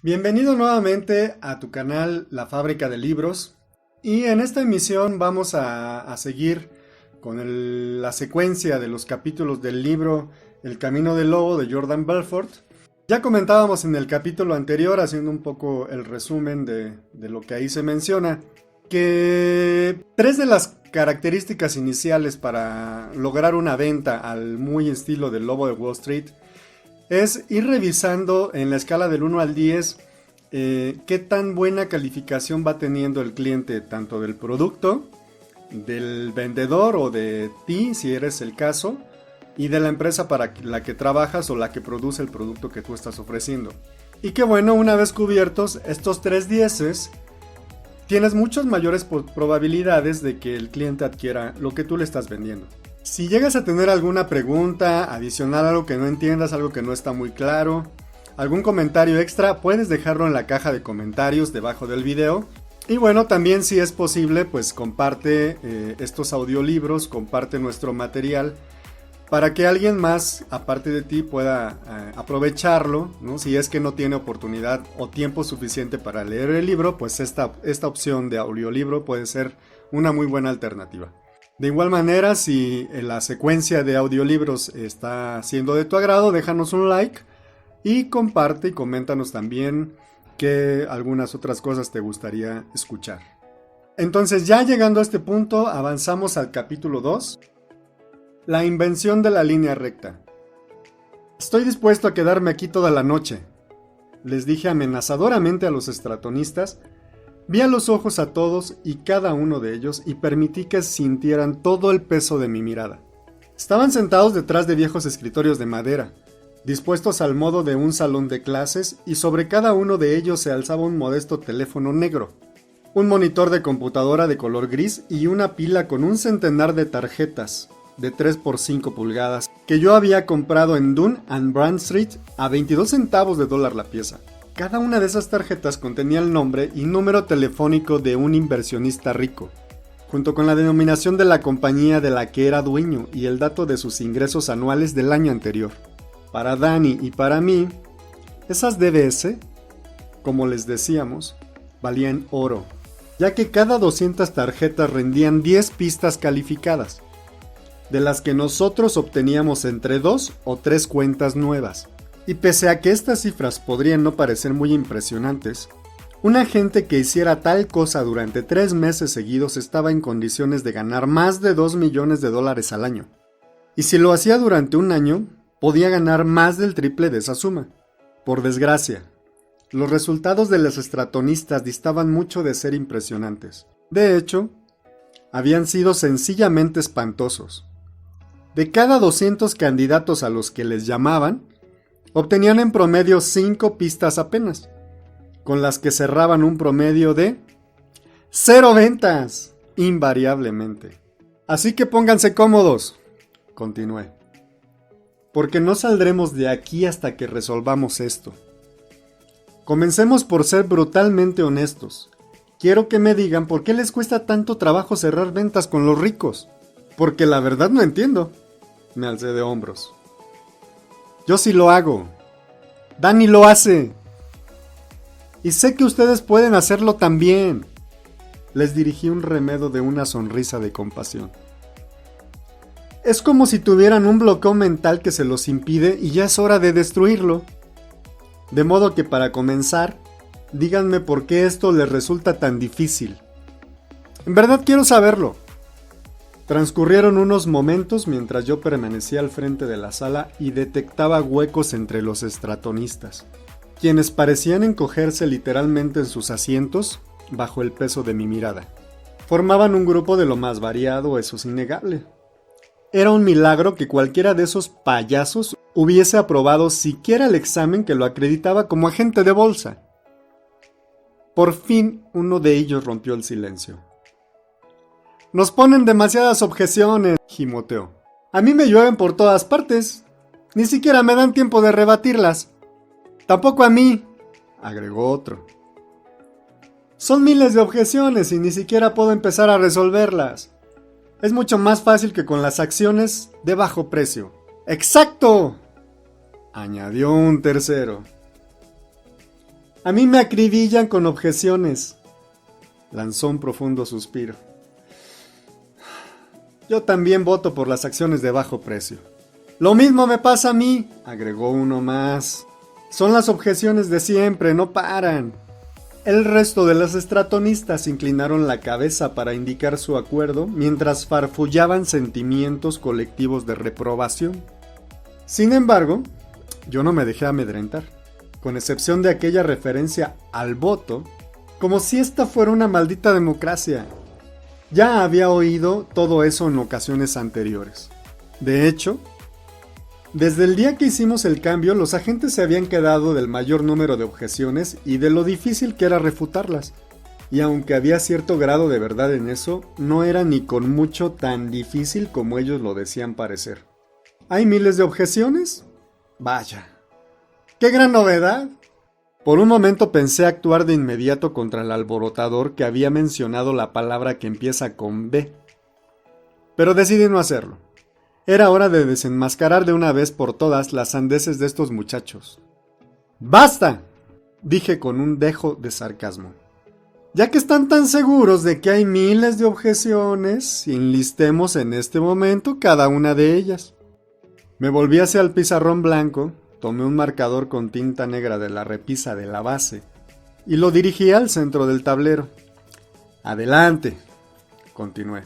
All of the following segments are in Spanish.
Bienvenido nuevamente a tu canal La Fábrica de Libros, y en esta emisión vamos a seguir con la secuencia de los capítulos del libro El Camino del Lobo de Jordan Belfort. Ya comentábamos en el capítulo anterior, haciendo un poco el resumen de lo que ahí se menciona, que tres de las características iniciales para lograr una venta al muy estilo del Lobo de Wall Street es ir revisando en la escala del 1 al 10 qué tan buena calificación va teniendo el cliente, tanto del producto, del vendedor o de ti, si eres el caso, y de la empresa para la que trabajas o la que produce el producto que tú estás ofreciendo. Y que bueno, una vez cubiertos estos tres dieces, tienes muchas mayores probabilidades de que el cliente adquiera lo que tú le estás vendiendo. Si llegas a tener alguna pregunta adicional, algo que no entiendas, algo que no está muy claro, algún comentario extra, puedes dejarlo en la caja de comentarios debajo del video. Y bueno, también si es posible, pues comparte estos audiolibros, comparte nuestro material para que alguien más, aparte de ti, pueda aprovecharlo, ¿no? Si es que no tiene oportunidad o tiempo suficiente para leer el libro, pues esta opción de audiolibro puede ser una muy buena alternativa. De igual manera, si la secuencia de audiolibros está siendo de tu agrado, déjanos un like y comparte y coméntanos también qué algunas otras cosas te gustaría escuchar. Entonces, ya llegando a este punto, avanzamos al capítulo 2, la invención de la línea recta. Estoy dispuesto a quedarme aquí toda la noche, les dije amenazadoramente a los estratonistas. Vi a los ojos a todos y cada uno de ellos y permití que sintieran todo el peso de mi mirada. Estaban sentados detrás de viejos escritorios de madera, dispuestos al modo de un salón de clases, y sobre cada uno de ellos se alzaba un modesto teléfono negro, un monitor de computadora de color gris y una pila con un centenar de tarjetas de 3 por 5 pulgadas que yo había comprado en Dunn and Bradstreet a 22 centavos de dólar la pieza. Cada una de esas tarjetas contenía el nombre y número telefónico de un inversionista rico, junto con la denominación de la compañía de la que era dueño y el dato de sus ingresos anuales del año anterior. Para Danny y para mí, esas DBS, como les decíamos, valían oro, ya que cada 200 tarjetas rendían 10 pistas calificadas, de las que nosotros obteníamos entre 2 o 3 cuentas nuevas. Y pese a que estas cifras podrían no parecer muy impresionantes, un agente que hiciera tal cosa durante 3 meses seguidos estaba en condiciones de ganar más de $2 millones al año. Y si lo hacía durante un año, podía ganar más del triple de esa suma. Por desgracia, los resultados de los estratonistas distaban mucho de ser impresionantes. De hecho, habían sido sencillamente espantosos. De cada 200 candidatos a los que les llamaban, obtenían en promedio 5 pistas apenas, con las que cerraban un promedio de 0 ventas, invariablemente. Así que pónganse cómodos, continué, porque no saldremos de aquí hasta que resolvamos esto. Comencemos por ser brutalmente honestos. Quiero que me digan por qué les cuesta tanto trabajo cerrar ventas con los ricos. Porque la verdad no entiendo. Me alcé de hombros. Yo sí lo hago. Danny lo hace. Y sé que ustedes pueden hacerlo también. Les dirigí un remedo de una sonrisa de compasión. Es como si tuvieran un bloqueo mental que se los impide y ya es hora de destruirlo. De modo que para comenzar, díganme por qué esto les resulta tan difícil. En verdad quiero saberlo. Transcurrieron unos momentos mientras yo permanecía al frente de la sala y detectaba huecos entre los estratonistas, quienes parecían encogerse literalmente en sus asientos bajo el peso de mi mirada. Formaban un grupo de lo más variado, eso es innegable. Era un milagro que cualquiera de esos payasos hubiese aprobado siquiera el examen que lo acreditaba como agente de bolsa. Por fin uno de ellos rompió el silencio. Nos ponen demasiadas objeciones, gimoteó. A mí me llueven por todas partes. Ni siquiera me dan tiempo de rebatirlas. Tampoco a mí, agregó otro. Son miles de objeciones y ni siquiera puedo empezar a resolverlas. Es mucho más fácil que con las acciones de bajo precio. ¡Exacto!, añadió un tercero. A mí me acribillan con objeciones. Lanzó un profundo suspiro. Yo también voto por las acciones de bajo precio. Lo mismo me pasa a mí, agregó uno más. Son las objeciones de siempre, no paran. El resto de los estratonistas inclinaron la cabeza para indicar su acuerdo mientras farfullaban sentimientos colectivos de reprobación. Sin embargo, yo no me dejé amedrentar, con excepción de aquella referencia al voto, como si esta fuera una maldita democracia. Ya había oído todo eso en ocasiones anteriores. De hecho, desde el día que hicimos el cambio, los agentes se habían quedado del mayor número de objeciones y de lo difícil que era refutarlas. Y aunque había cierto grado de verdad en eso, no era ni con mucho tan difícil como ellos lo decían parecer. ¿Hay miles de objeciones? Vaya. ¡Qué gran novedad! Por un momento pensé actuar de inmediato contra el alborotador que había mencionado la palabra que empieza con B. Pero decidí no hacerlo. Era hora de desenmascarar de una vez por todas las sandeces de estos muchachos. ¡Basta!, dije con un dejo de sarcasmo. Ya que están tan seguros de que hay miles de objeciones, enlistemos en este momento cada una de ellas. Me volví hacia el pizarrón blanco, tomé un marcador con tinta negra de la repisa de la base y lo dirigí al centro del tablero. Adelante, continué.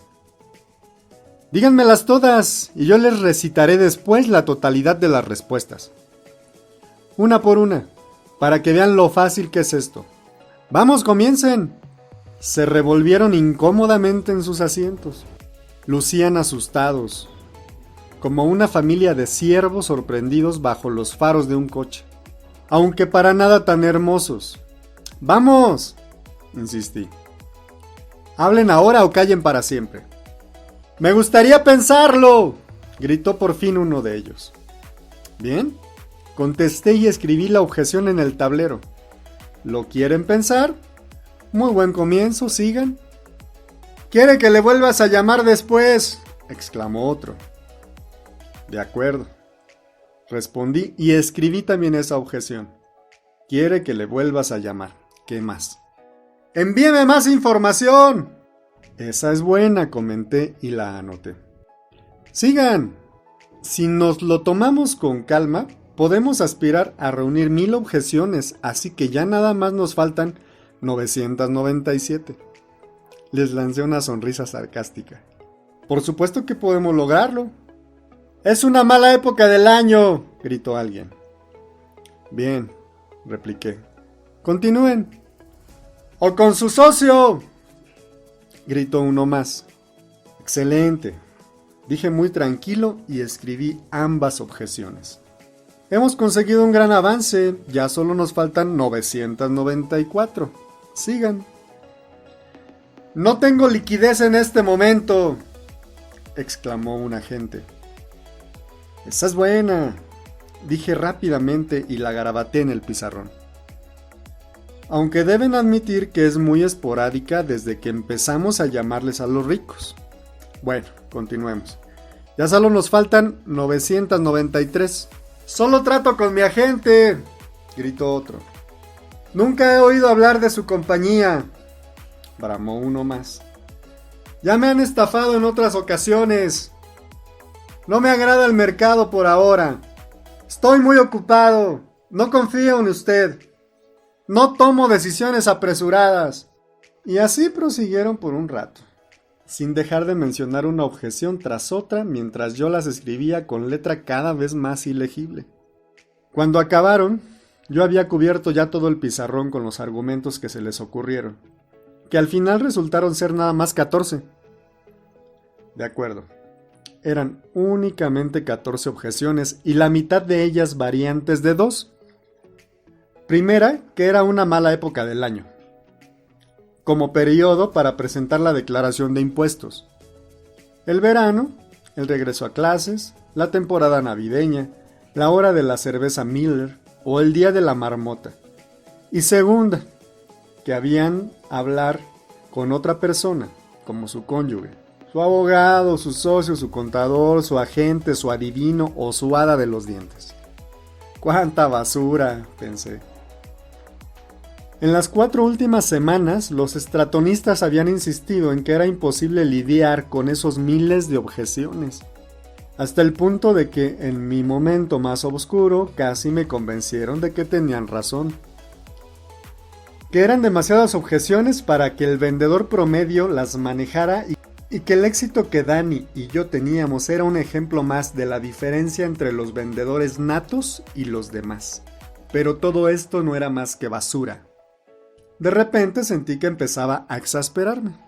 Díganmelas todas y yo les recitaré después la totalidad de las respuestas. Una por una, para que vean lo fácil que es esto. ¡Vamos, comiencen! Se revolvieron incómodamente en sus asientos. Lucían asustados, como una familia de ciervos sorprendidos bajo los faros de un coche. Aunque para nada tan hermosos. ¡Vamos!, insistí. Hablen ahora o callen para siempre. ¡Me gustaría pensarlo!, gritó por fin uno de ellos. Bien, contesté y escribí la objeción en el tablero. ¿Lo quieren pensar? Muy buen comienzo, sigan. ¿Quiere que le vuelvas a llamar después?, exclamó otro. De acuerdo, respondí y escribí también esa objeción. Quiere que le vuelvas a llamar. ¿Qué más? ¡Envíeme más información! Esa es buena, comenté y la anoté. Sigan. Si nos lo tomamos con calma, podemos aspirar a reunir 1000 objeciones, así que ya nada más nos faltan 997. Les lancé una sonrisa sarcástica. Por supuesto que podemos lograrlo. ¡Es una mala época del año!, gritó alguien. Bien, repliqué. Continúen. ¡O con su socio!, gritó uno más. Excelente, dije muy tranquilo y escribí ambas objeciones. Hemos conseguido un gran avance, ya solo nos faltan 994. Sigan. No tengo liquidez en este momento, exclamó un agente. Esa es buena, dije rápidamente y la garabateé en el pizarrón. Aunque deben admitir que es muy esporádica desde que empezamos a llamarles a los ricos. Bueno, continuemos. Ya solo nos faltan 993. ¡Solo trato con mi agente!, gritó otro. Nunca he oído hablar de su compañía, bramó uno más. Ya me han estafado en otras ocasiones. No me agrada el mercado por ahora. Estoy muy ocupado. No confío en usted. No tomo decisiones apresuradas. Y así prosiguieron por un rato, sin dejar de mencionar una objeción tras otra mientras yo las escribía con letra cada vez más ilegible. Cuando acabaron, yo había cubierto ya todo el pizarrón con los argumentos que se les ocurrieron, que al final resultaron ser nada más 14. De acuerdo. Eran únicamente 14 objeciones y la mitad de ellas variantes de 2. Primera, que era una mala época del año, como periodo para presentar la declaración de impuestos. El verano, el regreso a clases, la temporada navideña, la hora de la cerveza Miller o el día de la marmota. Y segunda, que habían hablar con otra persona, como su cónyuge, su abogado, su socio, su contador, su agente, su adivino o su hada de los dientes. ¡Cuánta basura!, pensé. En las 4 últimas semanas, los estratonistas habían insistido en que era imposible lidiar con esos miles de objeciones, hasta el punto de que, en mi momento más oscuro, casi me convencieron de que tenían razón. Que eran demasiadas objeciones para que el vendedor promedio las manejara y que el éxito que Dani y yo teníamos era un ejemplo más de la diferencia entre los vendedores natos y los demás. Pero todo esto no era más que basura. De repente sentí que empezaba a exasperarme.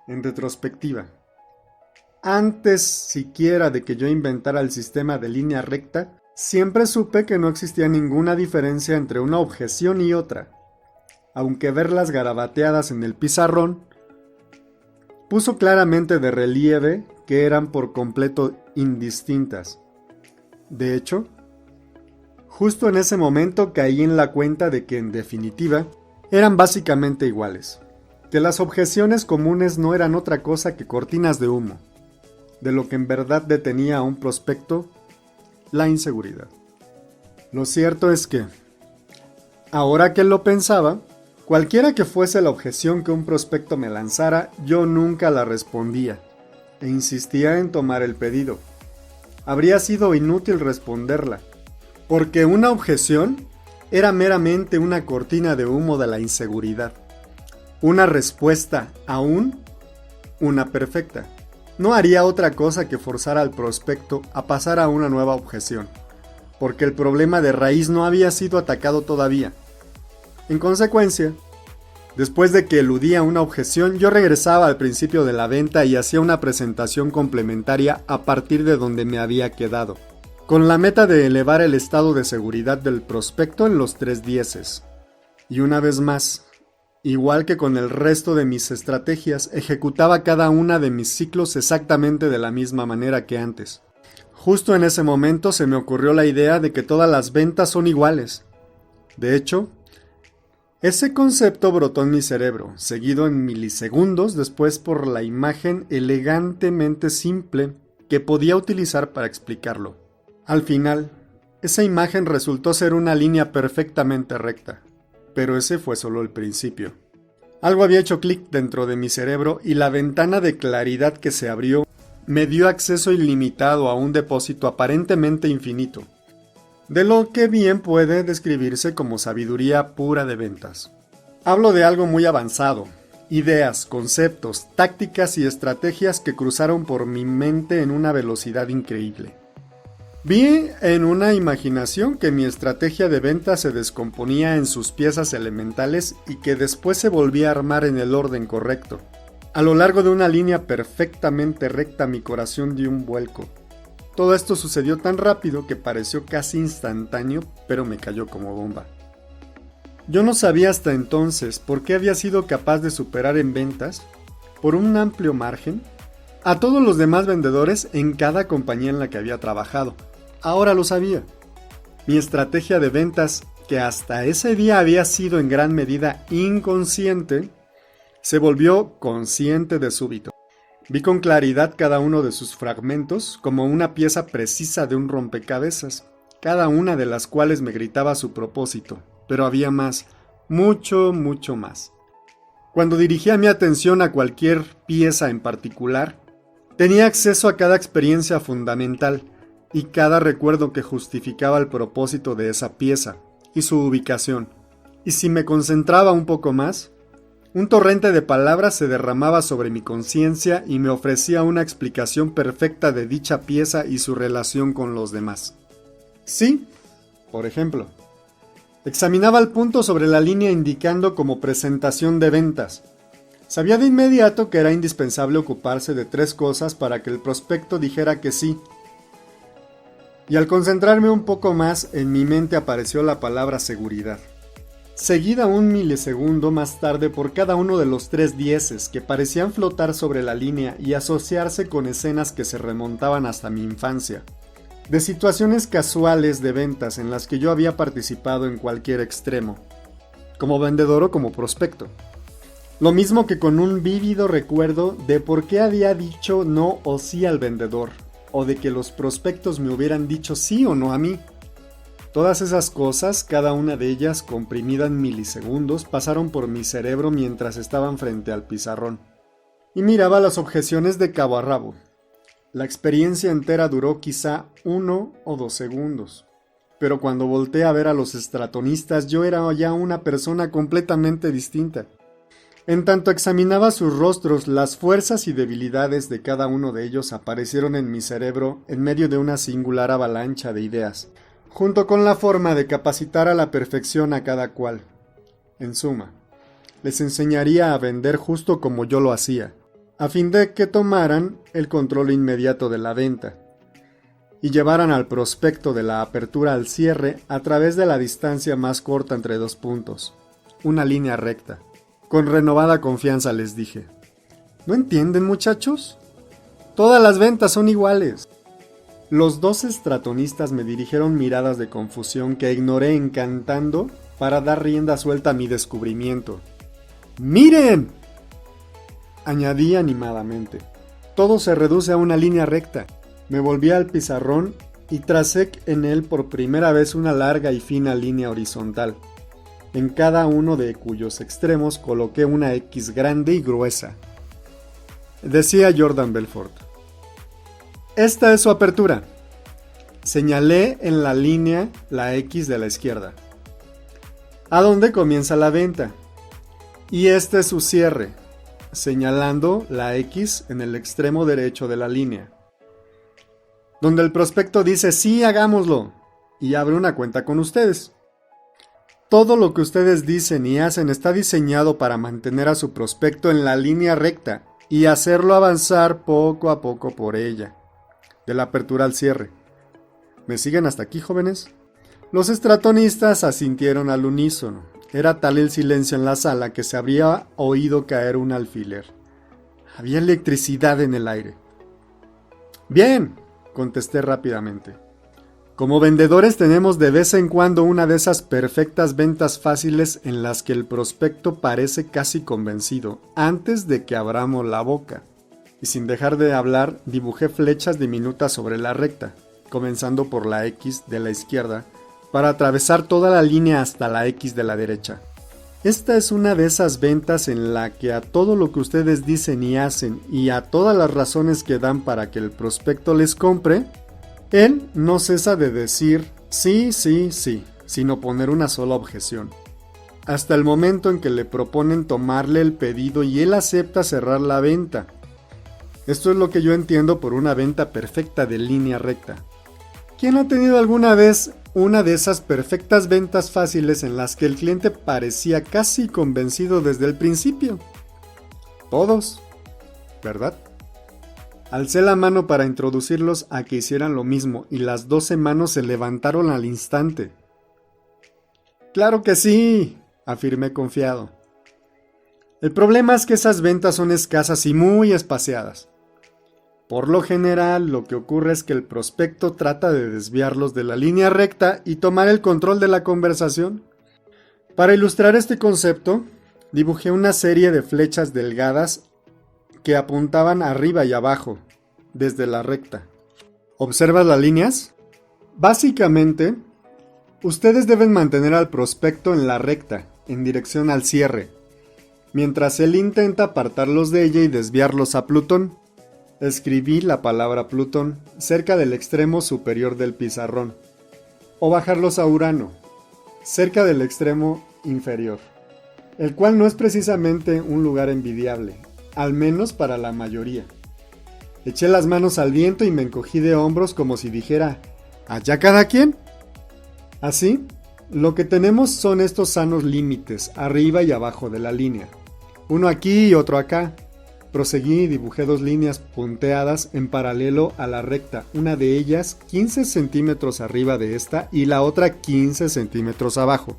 En retrospectiva, antes siquiera de que yo inventara el sistema de línea recta, siempre supe que no existía ninguna diferencia entre una objeción y otra, aunque verlas garabateadas en el pizarrón puso claramente de relieve que eran por completo indistintas. De hecho, justo en ese momento caí en la cuenta de que, en definitiva, eran básicamente iguales, que las objeciones comunes no eran otra cosa que cortinas de humo. De lo que en verdad detenía a un prospecto, la inseguridad. Lo cierto es que, ahora que lo pensaba, cualquiera que fuese la objeción que un prospecto me lanzara, yo nunca la respondía, e insistía en tomar el pedido. Habría sido inútil responderla, porque una objeción era meramente una cortina de humo de la inseguridad. Una respuesta aún, una perfecta. No haría otra cosa que forzar al prospecto a pasar a una nueva objeción, porque el problema de raíz no había sido atacado todavía. En consecuencia, después de que eludía una objeción, yo regresaba al principio de la venta y hacía una presentación complementaria a partir de donde me había quedado, con la meta de elevar el estado de seguridad del prospecto en los 3 dieces. Y una vez más, igual que con el resto de mis estrategias, ejecutaba cada una de mis ciclos exactamente de la misma manera que antes. Justo en ese momento se me ocurrió la idea de que todas las ventas son iguales. De hecho, ese concepto brotó en mi cerebro, seguido en milisegundos después por la imagen elegantemente simple que podía utilizar para explicarlo. Al final, esa imagen resultó ser una línea perfectamente recta, pero ese fue solo el principio. Algo había hecho clic dentro de mi cerebro y la ventana de claridad que se abrió me dio acceso ilimitado a un depósito aparentemente infinito, de lo que bien puede describirse como sabiduría pura de ventas. Hablo de algo muy avanzado, ideas, conceptos, tácticas y estrategias que cruzaron por mi mente en una velocidad increíble. Vi en una imaginación que mi estrategia de venta se descomponía en sus piezas elementales y que después se volvía a armar en el orden correcto. A lo largo de una línea perfectamente recta mi corazón dio un vuelco. Todo esto sucedió tan rápido que pareció casi instantáneo, pero me cayó como bomba. Yo no sabía hasta entonces por qué había sido capaz de superar en ventas, por un amplio margen, a todos los demás vendedores en cada compañía en la que había trabajado. Ahora lo sabía. Mi estrategia de ventas, que hasta ese día había sido en gran medida inconsciente, se volvió consciente de súbito. Vi con claridad cada uno de sus fragmentos como una pieza precisa de un rompecabezas, cada una de las cuales me gritaba su propósito, pero había más, mucho más. Cuando dirigía mi atención a cualquier pieza en particular, tenía acceso a cada experiencia fundamental y cada recuerdo que justificaba el propósito de esa pieza y su ubicación. Y si me concentraba un poco más, un torrente de palabras se derramaba sobre mi conciencia y me ofrecía una explicación perfecta de dicha pieza y su relación con los demás. Sí, por ejemplo, examinaba el punto sobre la línea indicando como presentación de ventas. Sabía de inmediato que era indispensable ocuparse de 3 cosas para que el prospecto dijera que sí. Y al concentrarme un poco más, en mi mente apareció la palabra seguridad, seguida un milisegundo más tarde por cada uno de los 3 dieces que parecían flotar sobre la línea y asociarse con escenas que se remontaban hasta mi infancia, de situaciones casuales de ventas en las que yo había participado en cualquier extremo, como vendedor o como prospecto. Lo mismo que con un vívido recuerdo de por qué había dicho no o sí al vendedor, o de que los prospectos me hubieran dicho sí o no a mí. Todas esas cosas, cada una de ellas comprimida en milisegundos, pasaron por mi cerebro mientras estaban frente al pizarrón. Y miraba las objeciones de cabo a rabo. La experiencia entera duró quizá 1 o 2 segundos. Pero cuando volteé a ver a los estratonistas, yo era ya una persona completamente distinta. En tanto examinaba sus rostros, las fuerzas y debilidades de cada uno de ellos aparecieron en mi cerebro en medio de una singular avalancha de ideas, junto con la forma de capacitar a la perfección a cada cual. En suma, les enseñaría a vender justo como yo lo hacía, a fin de que tomaran el control inmediato de la venta y llevaran al prospecto de la apertura al cierre a través de la distancia más corta entre 2 puntos, una línea recta. Con renovada confianza les dije: ¿no entienden, muchachos? Todas las ventas son iguales. Los 2 estratonistas me dirigieron miradas de confusión que ignoré encantando para dar rienda suelta a mi descubrimiento. ¡Miren!, añadí animadamente. Todo se reduce a una línea recta. Me volví al pizarrón y tracé en él por primera vez una larga y fina línea horizontal, en cada uno de cuyos extremos coloqué una X grande y gruesa. Decía Jordan Belfort: esta es su apertura. Señalé en la línea la X de la izquierda, a donde comienza la venta, y este es su cierre, señalando la X en el extremo derecho de la línea, donde el prospecto dice: sí, hagámoslo, y abre una cuenta con ustedes. Todo lo que ustedes dicen y hacen está diseñado para mantener a su prospecto en la línea recta y hacerlo avanzar poco a poco por ella, de la apertura al cierre. ¿Me siguen hasta aquí, jóvenes? Los estratonistas asintieron al unísono. Era tal el silencio en la sala que se habría oído caer un alfiler. Había electricidad en el aire. Bien, contesté rápidamente. Como vendedores tenemos de vez en cuando una de esas perfectas ventas fáciles en las que el prospecto parece casi convencido antes de que abramos la boca. Y sin dejar de hablar, dibujé flechas diminutas sobre la recta, comenzando por la X de la izquierda, para atravesar toda la línea hasta la X de la derecha. Esta es una de esas ventas en la que a todo lo que ustedes dicen y hacen y a todas las razones que dan para que el prospecto les compre, él no cesa de decir sí, sí, sí, sin oponer una sola objeción, hasta el momento en que le proponen tomarle el pedido y él acepta cerrar la venta. Esto es lo que yo entiendo por una venta perfecta de línea recta. ¿Quién ha tenido alguna vez una de esas perfectas ventas fáciles en las que el cliente parecía casi convencido desde el principio? Todos, ¿verdad? Alcé la mano para introducirlos a que hicieran lo mismo y las 12 manos se levantaron al instante. ¡Claro que sí!, afirmé confiado. El problema es que esas ventas son escasas y muy espaciadas. Por lo general, lo que ocurre es que el prospecto trata de desviarlos de la línea recta y tomar el control de la conversación. Para ilustrar este concepto, dibujé una serie de flechas delgadas que apuntaban arriba y abajo, desde la recta. ¿Observas las líneas? Básicamente, ustedes deben mantener al prospecto en la recta, en dirección al cierre, mientras él intenta apartarlos de ella y desviarlos a Plutón. Escribí la palabra Plutón cerca del extremo superior del pizarrón, o bajarlos a Urano, cerca del extremo inferior, el cual no es precisamente un lugar envidiable, al menos para la mayoría. Eché las manos al viento y me encogí de hombros como si dijera: ¿allá cada quien? Así, lo que tenemos son estos sanos límites, arriba y abajo de la línea, uno aquí y otro acá. Proseguí y dibujé 2 líneas punteadas en paralelo a la recta, una de ellas 15 centímetros arriba de esta y la otra 15 centímetros abajo.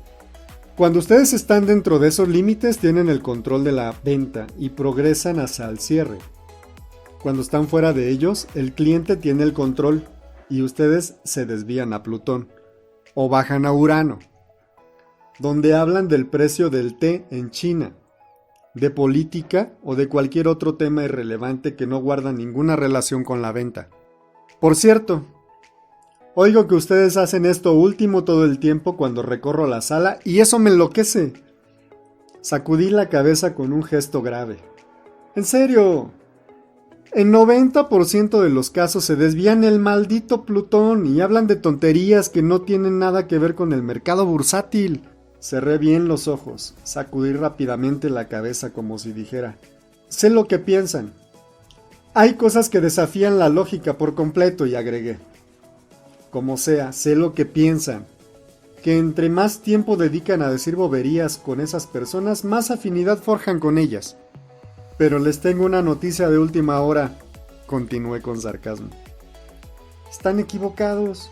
Cuando ustedes están dentro de esos límites tienen el control de la venta y progresan hacia el cierre. Cuando están fuera de ellos, el cliente tiene el control y ustedes se desvían a Plutón o bajan a Urano, donde hablan del precio del té en China, de política o de cualquier otro tema irrelevante que no guarda ninguna relación con la venta. Por cierto, Oigo que ustedes hacen esto último todo el tiempo cuando recorro la sala y eso me enloquece. Sacudí la cabeza con un gesto grave. En serio, en 90% de los casos se desvían el maldito Plutón y hablan de tonterías que no tienen nada que ver con el mercado bursátil. Cerré bien los ojos, sacudí rápidamente la cabeza como si dijera, sé lo que piensan. Hay cosas que desafían la lógica por completo y agregué. Como sea, sé lo que piensan. Que entre más tiempo dedican a decir boberías con esas personas, más afinidad forjan con ellas. Pero les tengo una noticia de última hora, continué con sarcasmo. Están equivocados.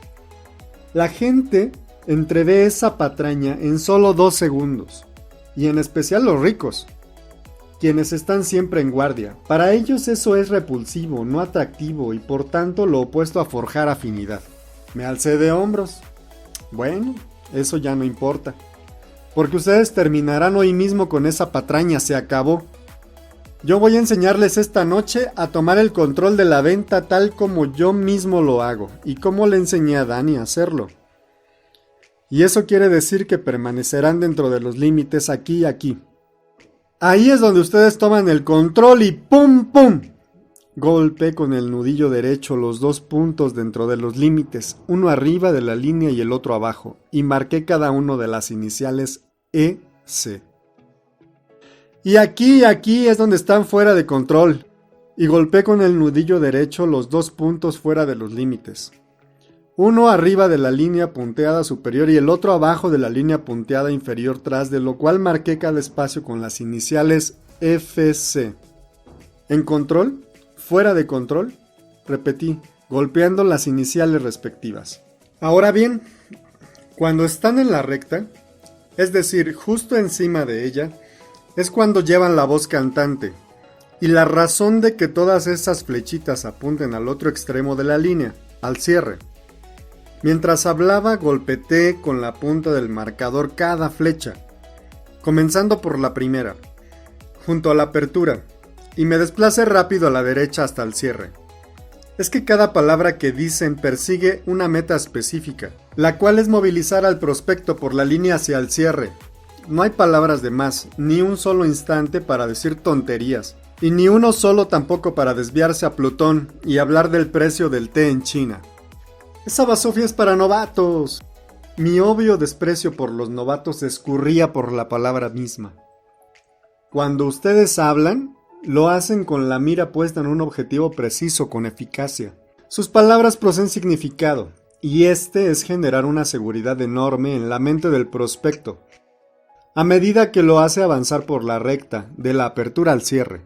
La gente entrevé esa patraña en solo 2 segundos, y en especial los ricos, quienes están siempre en guardia. Para ellos eso es repulsivo, no atractivo, y por tanto lo opuesto a forjar afinidad. Me alcé de hombros. Bueno, eso ya no importa, porque ustedes terminarán hoy mismo con esa patraña, se acabó. Yo voy a enseñarles esta noche a tomar el control de la venta tal como yo mismo lo hago, y como le enseñé a Dani a hacerlo. Y eso quiere decir que permanecerán dentro de los límites aquí y aquí. Ahí es donde ustedes toman el control y ¡pum, pum! Golpeé con el nudillo derecho los 2 puntos dentro de los límites, uno arriba de la línea y el otro abajo, y marqué cada uno de las iniciales EC. Y aquí es donde están fuera de control, y golpeé con el nudillo derecho los 2 puntos fuera de los límites. Uno arriba de la línea punteada superior y el otro abajo de la línea punteada inferior, tras de lo cual marqué cada espacio con las iniciales FC. ¿En control? ¿Fuera de control? Repetí, golpeando las iniciales respectivas. Ahora bien, cuando están en la recta, es decir, justo encima de ella, es cuando llevan la voz cantante, y la razón de que todas esas flechitas apunten al otro extremo de la línea, al cierre. Mientras hablaba, golpeteé con la punta del marcador cada flecha, comenzando por la primera, junto a la apertura, y me desplacé rápido a la derecha hasta el cierre. Es que cada palabra que dicen persigue una meta específica, la cual es movilizar al prospecto por la línea hacia el cierre. No hay palabras de más, ni un solo instante para decir tonterías, y ni uno solo tampoco para desviarse a Plutón y hablar del precio del té en China. Esa basofia es para novatos. Mi obvio desprecio por los novatos escurría por la palabra misma. Cuando ustedes hablan, lo hacen con la mira puesta en un objetivo preciso, con eficacia. Sus palabras poseen significado, y este es generar una seguridad enorme en la mente del prospecto, a medida que lo hace avanzar por la recta, de la apertura al cierre.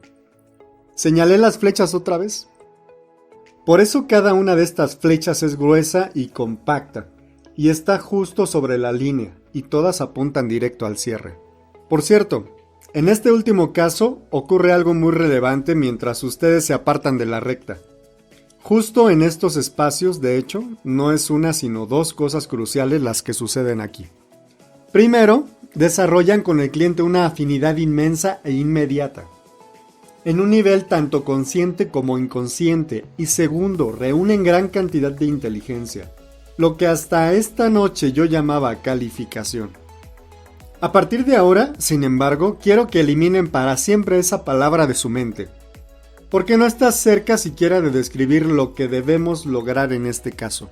¿Señalé las flechas otra vez? Por eso cada una de estas flechas es gruesa y compacta, y está justo sobre la línea, y todas apuntan directo al cierre. Por cierto, en este último caso ocurre algo muy relevante mientras ustedes se apartan de la recta. Justo en estos espacios, de hecho, no es una sino 2 cosas cruciales las que suceden aquí. Primero, desarrollan con el cliente una afinidad inmensa e inmediata, en un nivel tanto consciente como inconsciente, y segundo, reúnen gran cantidad de inteligencia, lo que hasta esta noche yo llamaba calificación. A partir de ahora, sin embargo, quiero que eliminen para siempre esa palabra de su mente, porque no está cerca siquiera de describir lo que debemos lograr en este caso.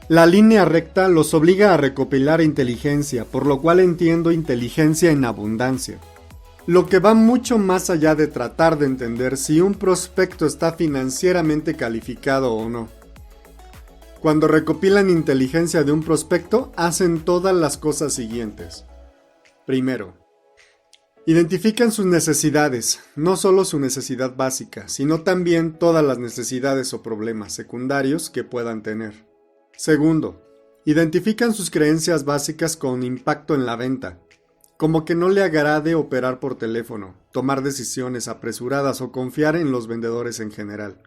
La línea recta los obliga a recopilar inteligencia, por lo cual entiendo inteligencia en abundancia. Lo que va mucho más allá de tratar de entender si un prospecto está financieramente calificado o no. Cuando recopilan inteligencia de un prospecto, hacen todas las cosas siguientes. Primero, identifican sus necesidades, no solo su necesidad básica, sino también todas las necesidades o problemas secundarios que puedan tener. Segundo, identifican sus creencias básicas con impacto en la venta, como que no le agrade operar por teléfono, tomar decisiones apresuradas o confiar en los vendedores en general.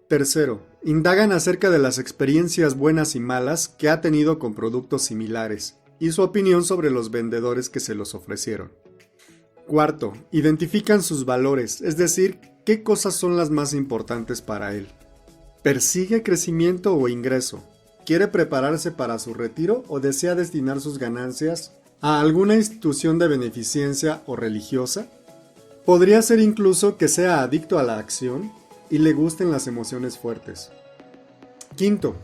Tercero, indagan acerca de las experiencias buenas y malas que ha tenido con productos similares y su opinión sobre los vendedores que se los ofrecieron. Cuarto, identifican sus valores, es decir, qué cosas son las más importantes para él. ¿Persigue crecimiento o ingreso? ¿Quiere prepararse para su retiro o desea destinar sus ganancias a alguna institución de beneficencia o religiosa? Podría ser incluso que sea adicto a la acción y le gusten las emociones fuertes. Quinto,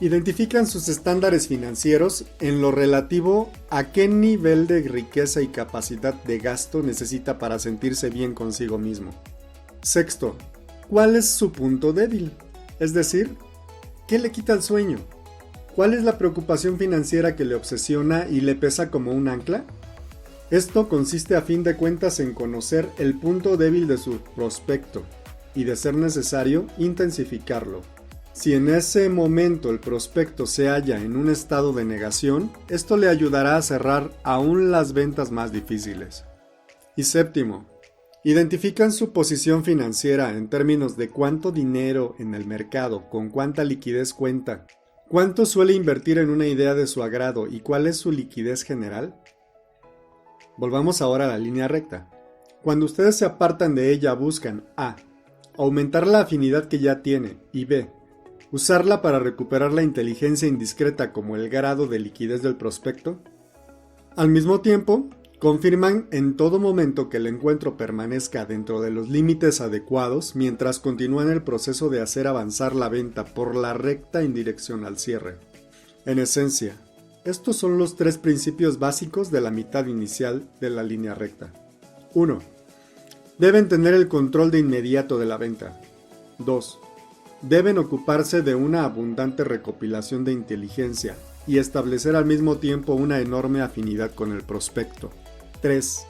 identifican sus estándares financieros en lo relativo a qué nivel de riqueza y capacidad de gasto necesita para sentirse bien consigo mismo. Sexto, ¿cuál es su punto débil? Es decir, ¿qué le quita el sueño? ¿Cuál es la preocupación financiera que le obsesiona y le pesa como un ancla? Esto consiste a fin de cuentas en conocer el punto débil de su prospecto y, de ser necesario, intensificarlo. Si en ese momento el prospecto se halla en un estado de negación, esto le ayudará a cerrar aún las ventas más difíciles. Y séptimo, identifican su posición financiera en términos de cuánto dinero en el mercado, con cuánta liquidez cuenta, cuánto suele invertir en una idea de su agrado y cuál es su liquidez general. Volvamos ahora a la línea recta. Cuando ustedes se apartan de ella buscan a. Aumentar la afinidad que ya tiene y b. Usarla para recuperar la inteligencia indiscreta como el grado de liquidez del prospecto. Al mismo tiempo, confirman en todo momento que el encuentro permanezca dentro de los límites adecuados mientras continúan el proceso de hacer avanzar la venta por la recta en dirección al cierre. En esencia, estos son los tres principios básicos de la mitad inicial de la línea recta. 1. Deben tener el control de inmediato de la venta. 2. Deben ocuparse de una abundante recopilación de inteligencia y establecer al mismo tiempo una enorme afinidad con el prospecto. 3.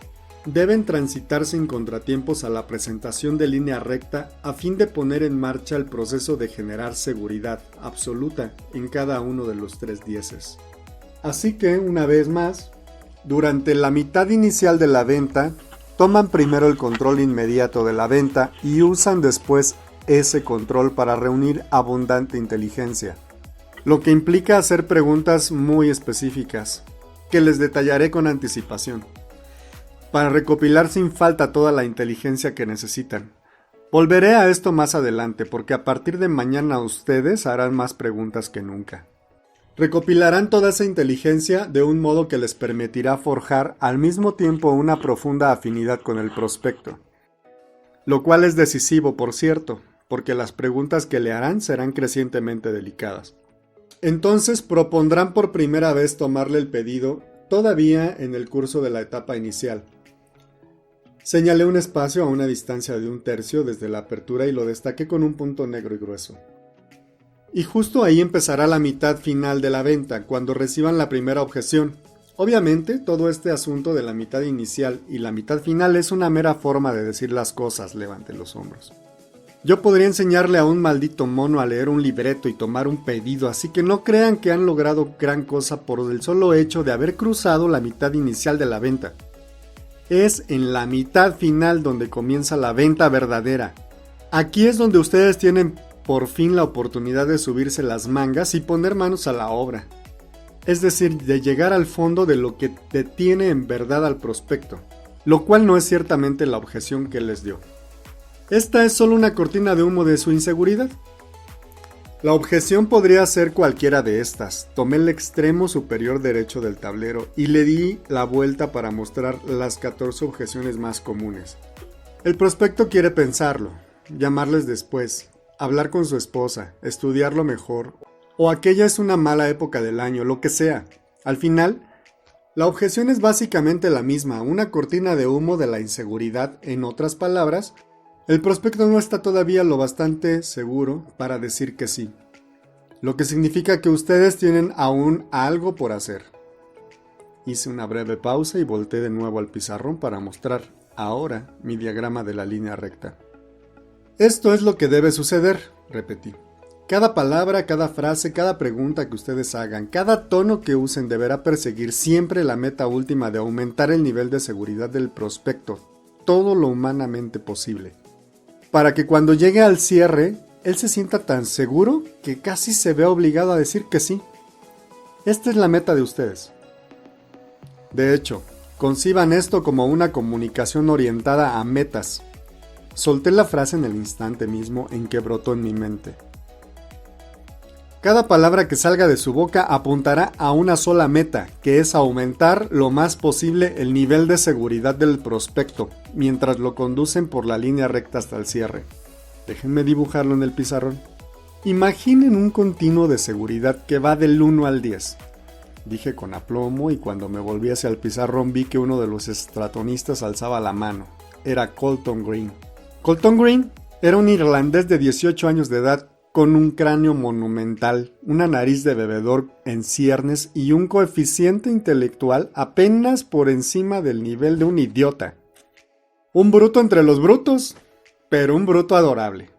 Deben transitar sin contratiempos a la presentación de línea recta a fin de poner en marcha el proceso de generar seguridad absoluta en cada uno de los tres dieces. Así que, una vez más, durante la mitad inicial de la venta, toman primero el control inmediato de la venta y usan después ese control para reunir abundante inteligencia, lo que implica hacer preguntas muy específicas, que les detallaré con anticipación, para recopilar sin falta toda la inteligencia que necesitan. Volveré a esto más adelante porque a partir de mañana ustedes harán más preguntas que nunca. Recopilarán toda esa inteligencia de un modo que les permitirá forjar al mismo tiempo una profunda afinidad con el prospecto, lo cual es decisivo, por cierto, porque las preguntas que le harán serán crecientemente delicadas. Entonces propondrán por primera vez tomarle el pedido todavía en el curso de la etapa inicial. Señalé un espacio a una distancia de 1/3 desde la apertura y lo destaqué con un punto negro y grueso. Y justo ahí empezará la mitad final de la venta, cuando reciban la primera objeción. Obviamente, todo este asunto de la mitad inicial y la mitad final es una mera forma de decir las cosas, levante los hombros. Yo podría enseñarle a un maldito mono a leer un libreto y tomar un pedido, así que no crean que han logrado gran cosa por el solo hecho de haber cruzado la mitad inicial de la venta. Es en la mitad final donde comienza la venta verdadera. Aquí es donde ustedes tienen por fin la oportunidad de subirse las mangas y poner manos a la obra. Es decir, de llegar al fondo de lo que detiene en verdad al prospecto, lo cual no es ciertamente la objeción que les dio. Esta es solo una cortina de humo de su inseguridad. La objeción podría ser cualquiera de estas. Tomé el extremo superior derecho del tablero y le di la vuelta para mostrar las 14 objeciones más comunes. El prospecto quiere pensarlo, llamarles después, hablar con su esposa, estudiarlo mejor, o aquella es una mala época del año, lo que sea. Al final, la objeción es básicamente la misma, una cortina de humo de la inseguridad. En otras palabras, el prospecto no está todavía lo bastante seguro para decir que sí, lo que significa que ustedes tienen aún algo por hacer. Hice una breve pausa y volteé de nuevo al pizarrón para mostrar ahora mi diagrama de la línea recta. Esto es lo que debe suceder, repetí. Cada palabra, cada frase, cada pregunta que ustedes hagan, cada tono que usen deberá perseguir siempre la meta última de aumentar el nivel de seguridad del prospecto, todo lo humanamente posible, para que cuando llegue al cierre, él se sienta tan seguro que casi se vea obligado a decir que sí. Esta es la meta de ustedes. De hecho, conciban esto como una comunicación orientada a metas. Solté la frase en el instante mismo en que brotó en mi mente. Cada palabra que salga de su boca apuntará a una sola meta, que es aumentar lo más posible el nivel de seguridad del prospecto, mientras lo conducen por la línea recta hasta el cierre. Déjenme dibujarlo en el pizarrón. Imaginen un continuo de seguridad que va del 1 al 10. Dije con aplomo y cuando me volví hacia el pizarrón vi que uno de los estratonistas alzaba la mano. Era Colton Green. Colton Green era un irlandés de 18 años de edad con un cráneo monumental, una nariz de bebedor en ciernes y un coeficiente intelectual apenas por encima del nivel de un idiota. Un bruto entre los brutos, pero un bruto adorable.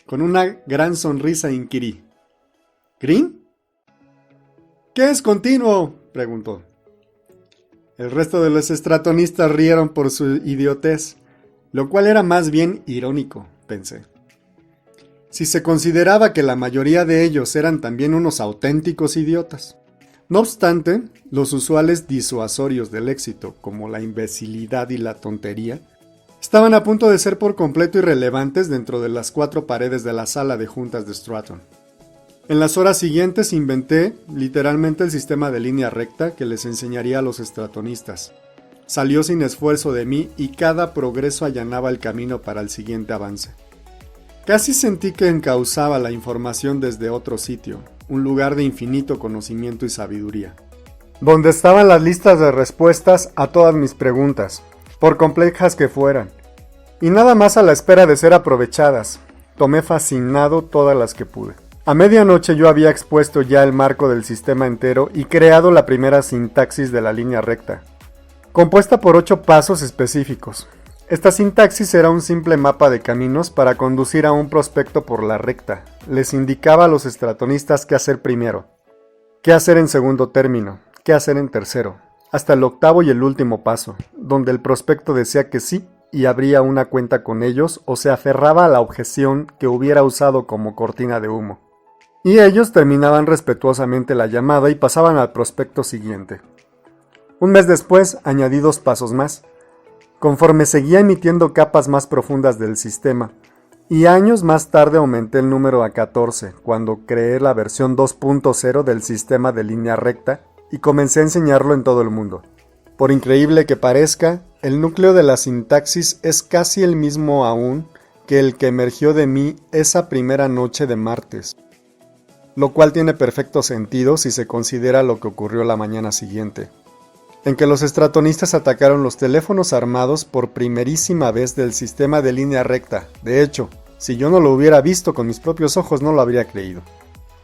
Con una gran sonrisa inquirí. ¿Green? ¿Qué es continuo?, preguntó. El resto de los estratonistas rieron por su idiotez, lo cual era más bien irónico, pensé. Si se consideraba que la mayoría de ellos eran también unos auténticos idiotas. No obstante, los usuales disuasorios del éxito, como la imbecilidad y la tontería, estaban a punto de ser por completo irrelevantes dentro de las 4 paredes de la sala de juntas de Stratton. En las horas siguientes inventé, literalmente, el sistema de línea recta que les enseñaría a los estratonistas. Salió sin esfuerzo de mí y cada progreso allanaba el camino para el siguiente avance. Casi sentí que encauzaba la información desde otro sitio, un lugar de infinito conocimiento y sabiduría, donde estaban las listas de respuestas a todas mis preguntas, por complejas que fueran, y nada más a la espera de ser aprovechadas. Tomé fascinado todas las que pude. A medianoche yo había expuesto ya el marco del sistema entero y creado la primera sintaxis de la línea recta, compuesta por 8 pasos específicos. Esta sintaxis era un simple mapa de caminos para conducir a un prospecto por la recta. Les indicaba a los estratonistas qué hacer primero, qué hacer en segundo término, qué hacer en tercero, hasta el 8º y el último paso, donde el prospecto decía que sí y abría una cuenta con ellos o se aferraba a la objeción que hubiera usado como cortina de humo. Y ellos terminaban respetuosamente la llamada y pasaban al prospecto siguiente. Un mes después añadí 2 pasos más, conforme seguía emitiendo capas más profundas del sistema, y años más tarde aumenté el número a 14, cuando creé la versión 2.0 del sistema de línea recta y comencé a enseñarlo en todo el mundo. Por increíble que parezca, el núcleo de la sintaxis es casi el mismo aún que el que emergió de mí esa primera noche de martes, lo cual tiene perfecto sentido si se considera lo que ocurrió la mañana siguiente, en que los estratonistas atacaron los teléfonos armados por primerísima vez del sistema de línea recta. De hecho, si yo no lo hubiera visto con mis propios ojos no lo habría creído.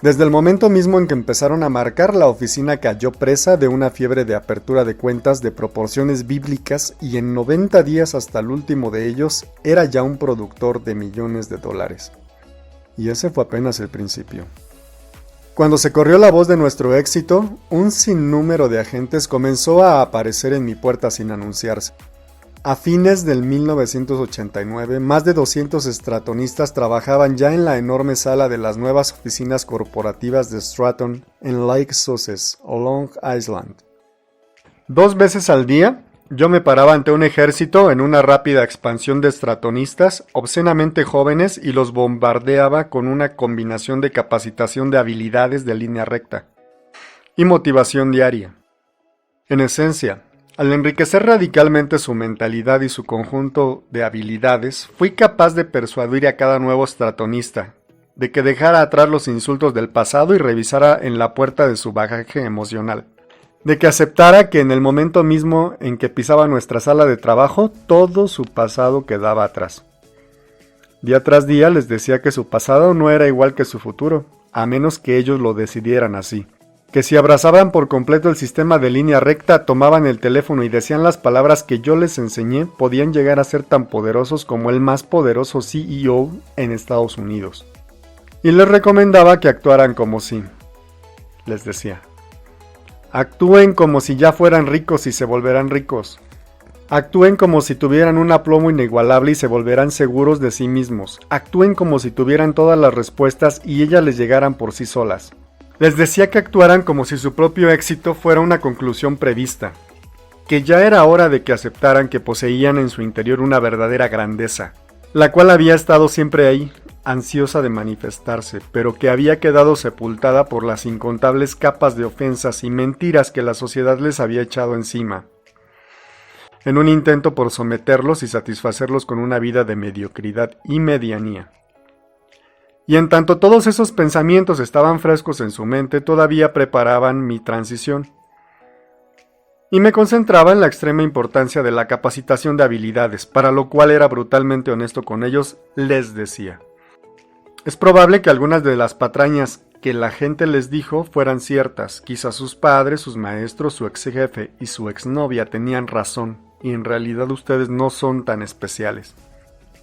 Desde el momento mismo en que empezaron a marcar, la oficina cayó presa de una fiebre de apertura de cuentas de proporciones bíblicas y en 90 días hasta el último de ellos era ya un productor de millones de dólares. Y ese fue apenas el principio. Cuando se corrió la voz de nuestro éxito, un sinnúmero de agentes comenzó a aparecer en mi puerta sin anunciarse. A fines del 1989, más de 200 estratonistas trabajaban ya en la enorme sala de las nuevas oficinas corporativas de Stratton en Lake Sussex o Long Island. 2 veces al día, yo me paraba ante un ejército en una rápida expansión de estratonistas, obscenamente jóvenes, y los bombardeaba con una combinación de capacitación de habilidades de línea recta y motivación diaria. En esencia, al enriquecer radicalmente su mentalidad y su conjunto de habilidades, fui capaz de persuadir a cada nuevo estratonista de que dejara atrás los insultos del pasado y revisara en la puerta de su bagaje emocional, de que aceptara que en el momento mismo en que pisaba nuestra sala de trabajo, todo su pasado quedaba atrás. Día tras día les decía que su pasado no era igual que su futuro, a menos que ellos lo decidieran así. Que si abrazaban por completo el sistema de línea recta, tomaban el teléfono y decían las palabras que yo les enseñé, podían llegar a ser tan poderosos como el más poderoso CEO en Estados Unidos. Y les recomendaba que actuaran como si, les decía, actúen como si ya fueran ricos y se volverán ricos. Actúen como si tuvieran un aplomo inigualable y se volverán seguros de sí mismos. Actúen como si tuvieran todas las respuestas y ellas les llegaran por sí solas. Les decía que actuaran como si su propio éxito fuera una conclusión prevista, que ya era hora de que aceptaran que poseían en su interior una verdadera grandeza, la cual había estado siempre ahí, ansiosa de manifestarse, pero que había quedado sepultada por las incontables capas de ofensas y mentiras que la sociedad les había echado encima, en un intento por someterlos y satisfacerlos con una vida de mediocridad y medianía. Y en tanto todos esos pensamientos estaban frescos en su mente, todavía preparaban mi transición. Y me concentraba en la extrema importancia de la capacitación de habilidades, para lo cual era brutalmente honesto con ellos, les decía. Es probable que algunas de las patrañas que la gente les dijo fueran ciertas, quizás sus padres, sus maestros, su ex jefe y su exnovia tenían razón, y en realidad ustedes no son tan especiales.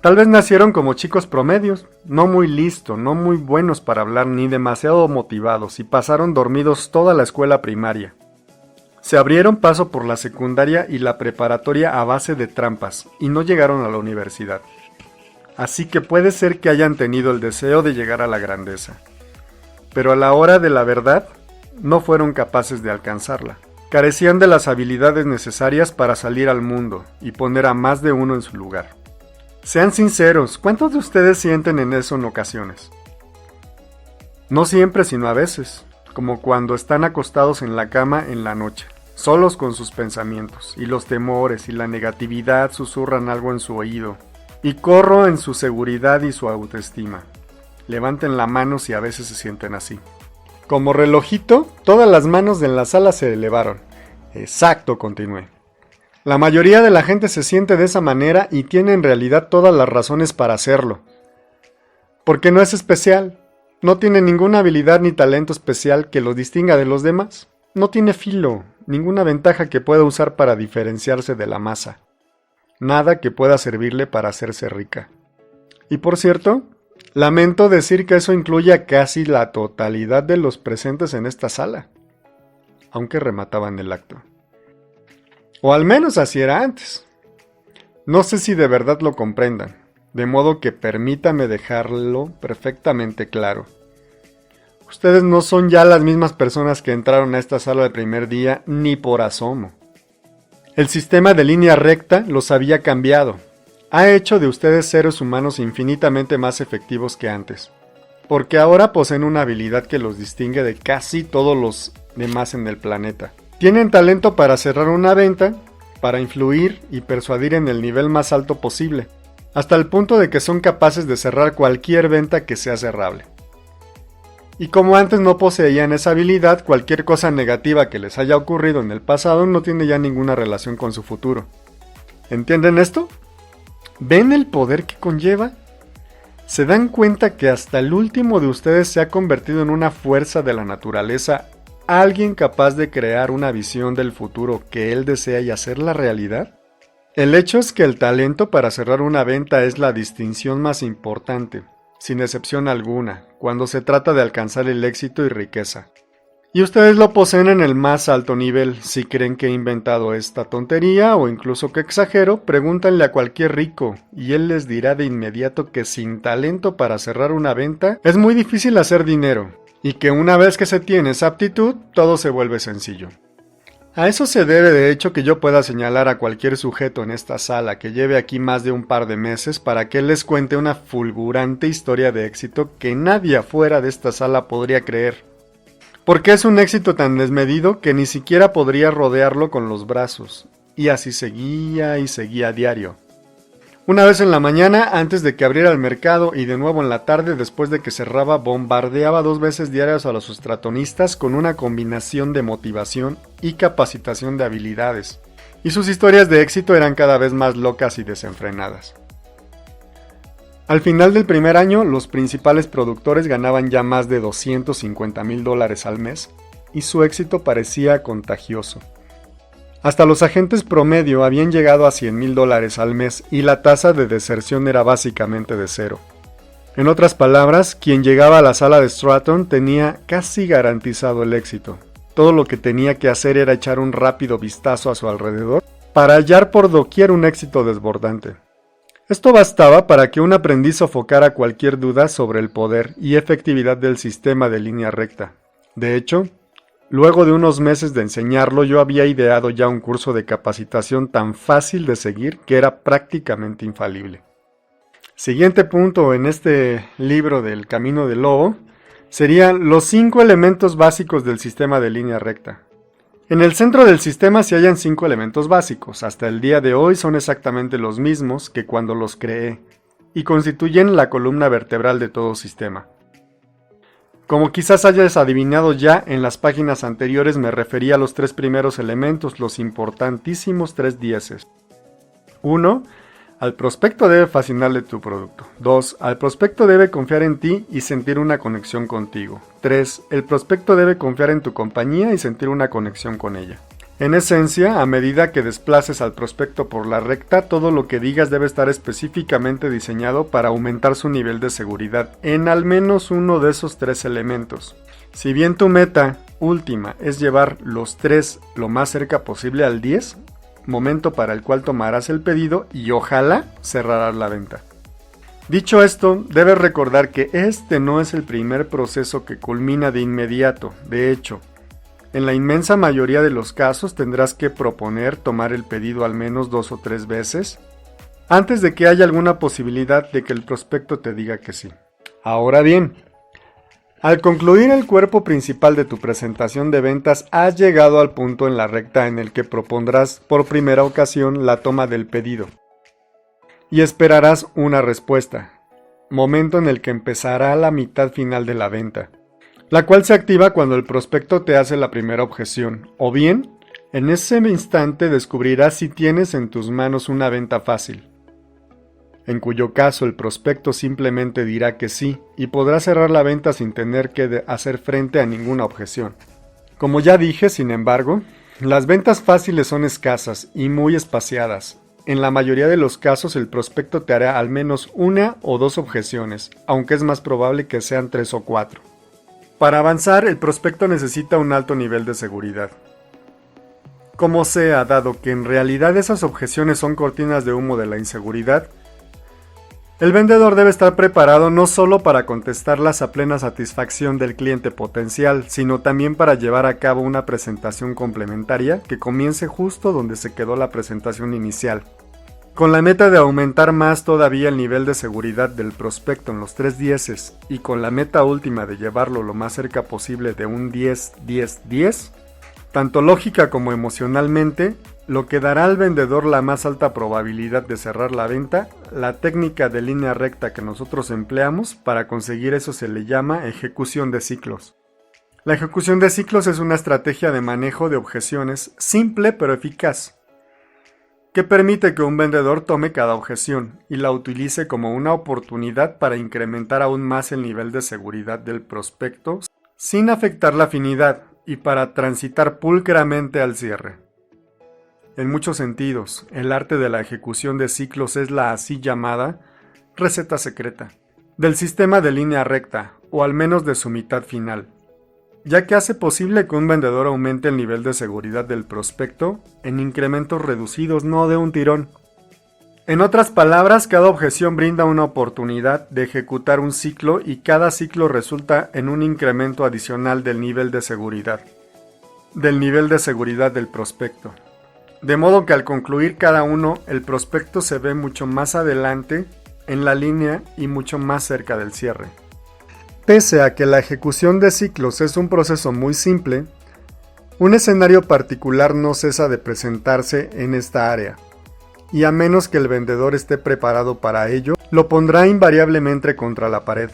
Tal vez nacieron como chicos promedios, no muy listos, no muy buenos para hablar ni demasiado motivados, y pasaron dormidos toda la escuela primaria. Se abrieron paso por la secundaria y la preparatoria a base de trampas, y no llegaron a la universidad. Así que puede ser que hayan tenido el deseo de llegar a la grandeza. Pero a la hora de la verdad, no fueron capaces de alcanzarla. Carecían de las habilidades necesarias para salir al mundo y poner a más de uno en su lugar. Sean sinceros, ¿cuántos de ustedes sienten en eso en ocasiones? No siempre, sino a veces, como cuando están acostados en la cama en la noche, solos con sus pensamientos, y los temores y la negatividad susurran algo en su oído, y corro en su seguridad y su autoestima. Levanten la mano si a veces se sienten así. Como relojito, todas las manos en la sala se elevaron. Exacto, continué. La mayoría de la gente se siente de esa manera y tiene en realidad todas las razones para hacerlo. Porque no es especial, no tiene ninguna habilidad ni talento especial que lo distinga de los demás. No tiene filo, ninguna ventaja que pueda usar para diferenciarse de la masa. Nada que pueda servirle para hacerse rica. Y por cierto, lamento decir que eso incluye a casi la totalidad de los presentes en esta sala. Aunque remataban el acto. O al menos así era antes. No sé si de verdad lo comprendan, de modo que permítame dejarlo perfectamente claro. Ustedes no son ya las mismas personas que entraron a esta sala el primer día, ni por asomo. El sistema de línea recta los había cambiado. Ha hecho de ustedes seres humanos infinitamente más efectivos que antes, porque ahora poseen una habilidad que los distingue de casi todos los demás en el planeta. Tienen talento para cerrar una venta, para influir y persuadir en el nivel más alto posible, hasta el punto de que son capaces de cerrar cualquier venta que sea cerrable. Y como antes no poseían esa habilidad, cualquier cosa negativa que les haya ocurrido en el pasado no tiene ya ninguna relación con su futuro. ¿Entienden esto? ¿Ven el poder que conlleva? ¿Se dan cuenta que hasta el último de ustedes se ha convertido en una fuerza de la naturaleza, alguien capaz de crear una visión del futuro que él desea y hacerla realidad? El hecho es que el talento para cerrar una venta es la distinción más importante, sin excepción alguna, cuando se trata de alcanzar el éxito y riqueza. Y ustedes lo poseen en el más alto nivel. Si creen que he inventado esta tontería o incluso que exagero, pregúntenle a cualquier rico y él les dirá de inmediato que sin talento para cerrar una venta es muy difícil hacer dinero y que una vez que se tiene esa aptitud, todo se vuelve sencillo. A eso se debe de hecho que yo pueda señalar a cualquier sujeto en esta sala que lleve aquí más de un par de meses para que él les cuente una fulgurante historia de éxito que nadie afuera de esta sala podría creer. Porque es un éxito tan desmedido que ni siquiera podría rodearlo con los brazos. Y así seguía y seguía a diario. Una vez en la mañana, antes de que abriera el mercado, y de nuevo en la tarde, después de que cerraba, bombardeaba 2 veces diarias a los sustratonistas con una combinación de motivación y capacitación de habilidades. Y sus historias de éxito eran cada vez más locas y desenfrenadas. Al final del primer año, los principales productores ganaban ya más de $250,000 al mes, y su éxito parecía contagioso. Hasta los agentes promedio habían llegado a $100,000 al mes y la tasa de deserción era básicamente de cero. En otras palabras, quien llegaba a la sala de Stratton tenía casi garantizado el éxito. Todo lo que tenía que hacer era echar un rápido vistazo a su alrededor para hallar por doquier un éxito desbordante. Esto bastaba para que un aprendiz sofocara cualquier duda sobre el poder y efectividad del sistema de línea recta. De hecho, luego de unos meses de enseñarlo, yo había ideado ya un curso de capacitación tan fácil de seguir que era prácticamente infalible. Siguiente punto en este libro del Camino del Lobo serían los 5 elementos básicos del sistema de línea recta. En el centro del sistema se hallan 5 elementos básicos. Hasta el día de hoy son exactamente los mismos que cuando los creé y constituyen la columna vertebral de todo sistema. Como quizás hayas adivinado ya, en las páginas anteriores me refería a los 3 primeros elementos, los importantísimos 3 dieces. 1. Al prospecto debe fascinarle tu producto. 2. Al prospecto debe confiar en ti y sentir una conexión contigo. 3. El prospecto debe confiar en tu compañía y sentir una conexión con ella. En esencia, a medida que desplaces al prospecto por la recta, todo lo que digas debe estar específicamente diseñado para aumentar su nivel de seguridad en al menos uno de esos 3 elementos. Si bien tu meta última es llevar los 3 lo más cerca posible al 10, momento para el cual tomarás el pedido y ojalá cerrarás la venta. Dicho esto, debes recordar que este no es el primer proceso que culmina de inmediato. De hecho, en la inmensa mayoría de los casos tendrás que proponer tomar el pedido al menos 2 o 3 veces antes de que haya alguna posibilidad de que el prospecto te diga que sí. Ahora bien, al concluir el cuerpo principal de tu presentación de ventas, has llegado al punto en la recta en el que propondrás por primera ocasión la toma del pedido y esperarás una respuesta, momento en el que empezará la mitad final de la venta, la cual se activa cuando el prospecto te hace la primera objeción, o bien, en ese instante descubrirás si tienes en tus manos una venta fácil, en cuyo caso el prospecto simplemente dirá que sí y podrá cerrar la venta sin tener que hacer frente a ninguna objeción. Como ya dije, sin embargo, las ventas fáciles son escasas y muy espaciadas. En la mayoría de los casos el prospecto te hará al menos 1 o 2 objeciones, aunque es más probable que sean 3 o 4. Para avanzar, el prospecto necesita un alto nivel de seguridad. Como sea, dado que en realidad esas objeciones son cortinas de humo de la inseguridad, el vendedor debe estar preparado no solo para contestarlas a plena satisfacción del cliente potencial, sino también para llevar a cabo una presentación complementaria que comience justo donde se quedó la presentación inicial, con la meta de aumentar más todavía el nivel de seguridad del prospecto en los 3 dieces y con la meta última de llevarlo lo más cerca posible de un 10-10-10, tanto lógica como emocionalmente, lo que dará al vendedor la más alta probabilidad de cerrar la venta. La técnica de línea recta que nosotros empleamos para conseguir eso se le llama ejecución de ciclos. La ejecución de ciclos es una estrategia de manejo de objeciones simple pero eficaz, que permite que un vendedor tome cada objeción y la utilice como una oportunidad para incrementar aún más el nivel de seguridad del prospecto sin afectar la afinidad y para transitar pulcramente al cierre. En muchos sentidos, el arte de la ejecución de ciclos es la así llamada receta secreta del sistema de línea recta, o al menos de su mitad final, ya que hace posible que un vendedor aumente el nivel de seguridad del prospecto en incrementos reducidos, no de un tirón. En otras palabras, cada objeción brinda una oportunidad de ejecutar un ciclo y cada ciclo resulta en un incremento adicional del nivel de seguridad del prospecto. De modo que al concluir cada uno, el prospecto se ve mucho más adelante en la línea y mucho más cerca del cierre. Pese a que la ejecución de ciclos es un proceso muy simple, un escenario particular no cesa de presentarse en esta área, y a menos que el vendedor esté preparado para ello, lo pondrá invariablemente contra la pared.